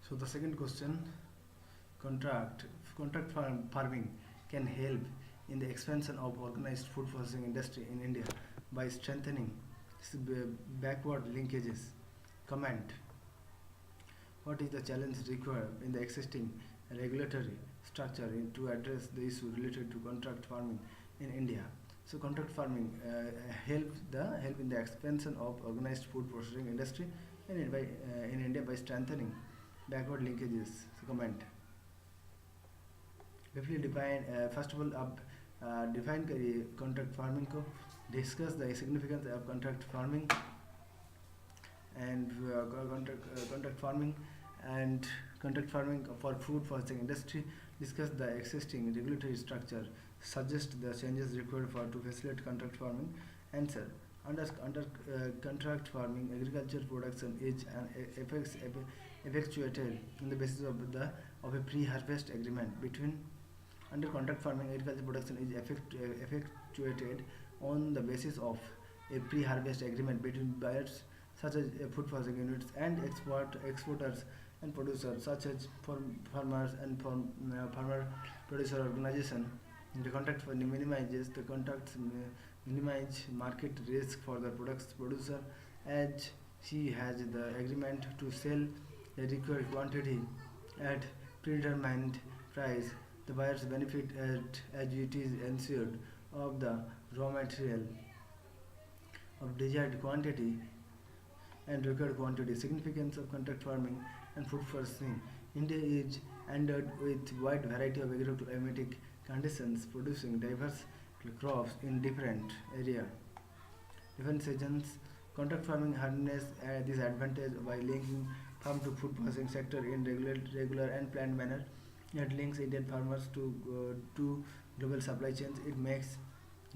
So the second question, contract farming can help in the expansion of organized food processing industry in India by strengthening backward linkages. Comment: what is the challenge required in the existing regulatory structure to address the issue related to contract farming in India? So contract farming help in the expansion of organized food processing industry in India by strengthening backward linkages. So comment: briefly define first of all define contract farming को, discuss the significance of contract farming and contract farming and contract farming for food processing industry, discuss the existing regulatory structure, suggest the changes required for to facilitate contract farming. Answer: under contract farming, agriculture production is effectuated on the basis of a pre-harvest agreement between. Under contract farming, agriculture production is effectuated on the basis of a pre-harvest agreement between buyers such as food processing units and exporters and producers such as farmers and farmer producer organization. The contract minimize market risk for the products producer, as she has the agreement to sell the required quantity at predetermined price. The buyers benefit as it is ensured of the raw material of desired quantity and required quantity. Significance of contract farming and food processing. India is endowed with wide variety of agroclimatic conditions, producing diverse crops in different area, different seasons. Contract farming harness this advantage by linking farm to food processing sector in regular and planned manner. It links Indian farmers to global supply chains. It makes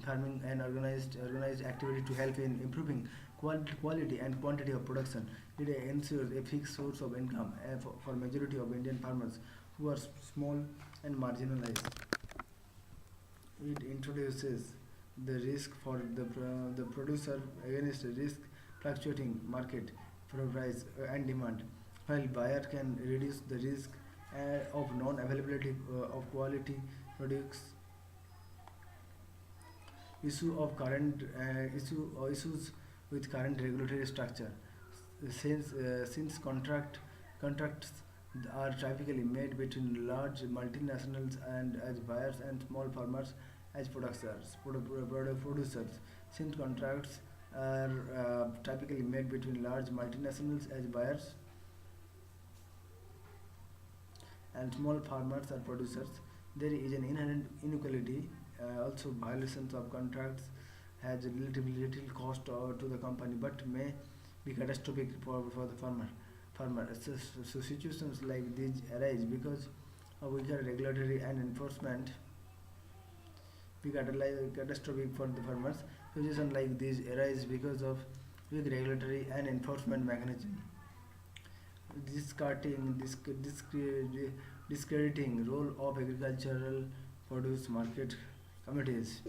farming an organized activity to help in improving quality and quantity of production. It ensures a fixed source of income for majority of Indian farmers who are small and marginalized. It introduces the risk for the producer against the risk fluctuating market for price and demand, while buyer can reduce the risk of non-availability of quality products. Issues with current regulatory structure. Since contracts are typically made between large multinationals and as buyers and small farmers as producers. Since contracts are typically made between large multinationals as buyers and small farmers or producers, there is an inherent inequality. Also, violations of contracts has relatively little cost to the company, but may be catastrophic for the farmer. So situations like these arise because of weaker regulatory and enforcement. Be catastrophic for the farmers. Situations like these arise because of weak regulatory and enforcement mechanism. Discrediting role of agricultural produce market committees.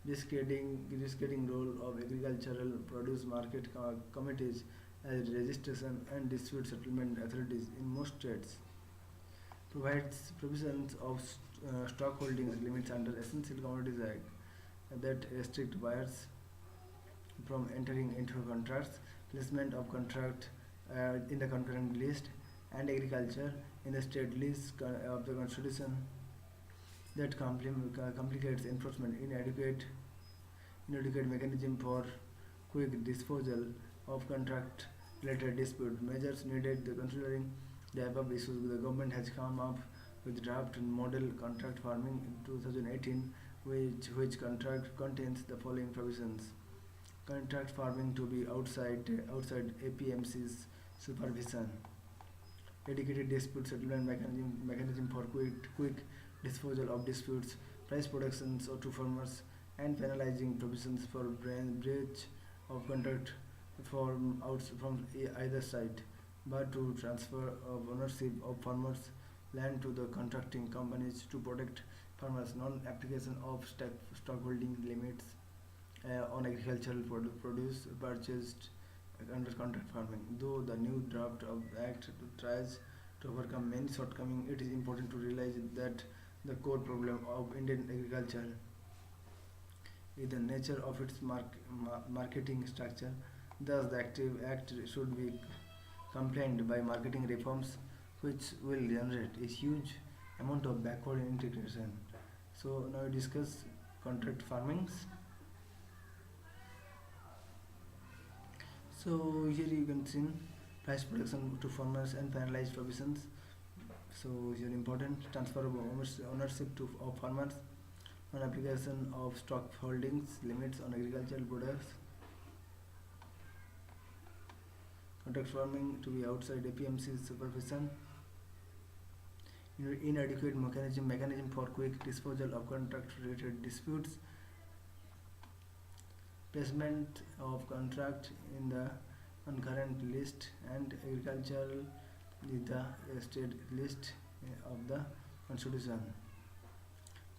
Discrediting role of agricultural produce market committees as registration and dispute settlement authorities in most states. Provides provisions of stockholding limits under Essential Commodities Act that restrict buyers from entering into contracts, placement of contract in the concurrent list, and agriculture in the state list of the constitution that complicates enforcement. Inadequate mechanism for quick disposal of contract related dispute. Measures needed. Considering the above issues, the government has come up with draft model contract farming in 2018, which contract contains the following provisions: contract farming to be outside APMC's supervision, dedicated dispute settlement mechanism for quick disposal of disputes, price protections or to farmers, and penalizing provisions for breach of contract from either side, but to transfer of ownership of farmers' land to the contracting companies to protect farmers, non-application of stockholding limits on agricultural produce purchased under contract farming. Though the new draft of the Act tries to overcome many shortcomings, it is important to realize that the core problem of Indian agriculture is the nature of its marketing structure. Thus, the active act should be accompanied by marketing reforms, which will generate a huge amount of backward integration. So now we discuss contract farmings. So here you can see price protection to farmers and penalized provisions. So here important transfer of ownership of farmers, on application of stock holdings limits on agricultural products, contract farming to be outside APMC supervision, inadequate mechanism for quick disposal of contract related disputes, placement of contract in the concurrent list, and agricultural is the state list of the constitution,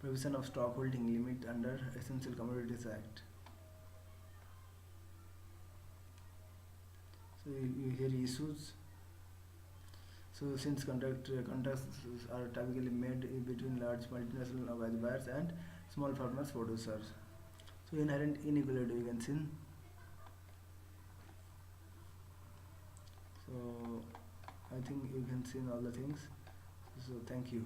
provision of stock holding limit under Essential Commodities Act. So you hear issues. So since contracts are typically made between large multinational buyers and small farmers producers, so inherent inequality you can see. So I think you can see all the things. So thank you.